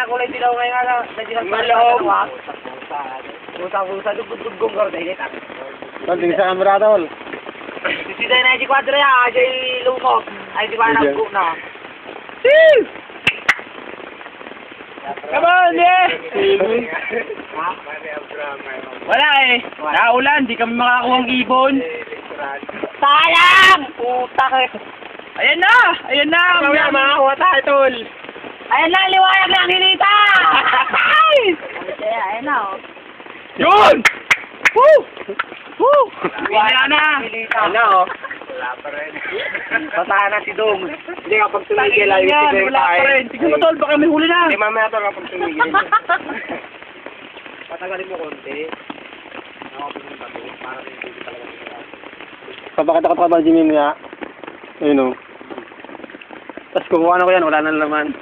na kulay dilaw ngayon ano. Maloob. Pusa-pusa, dugong gorday. Tol, tingin sa camera, tol. Sisiday na yung kwadro ya, ay lumok. Ay di ba nagbuo na. Come on, yeah! Wala eh. Naulan, di kami makakuha ng ibon. Sayang! Puta ka. Ayan na! Ayan na! Mamaya makakuha tayo, tol. Ayan na, liwanag ng hinita! Ayan na, oh. Yun! Woo! Woo! Wala na! Ano, oh. Pasahan na si Dong. Hindi kapag tumigil, ayun si Dong Wala pa rin. Tignan mo tol, baka may huli na. Hindi, mamaya tol kapag tumigil. Patagalin mo konti. Papakita ko pa ba, Jimmy, mga? Ayun o. Tapos kukuha na ko yan, wala nang laman.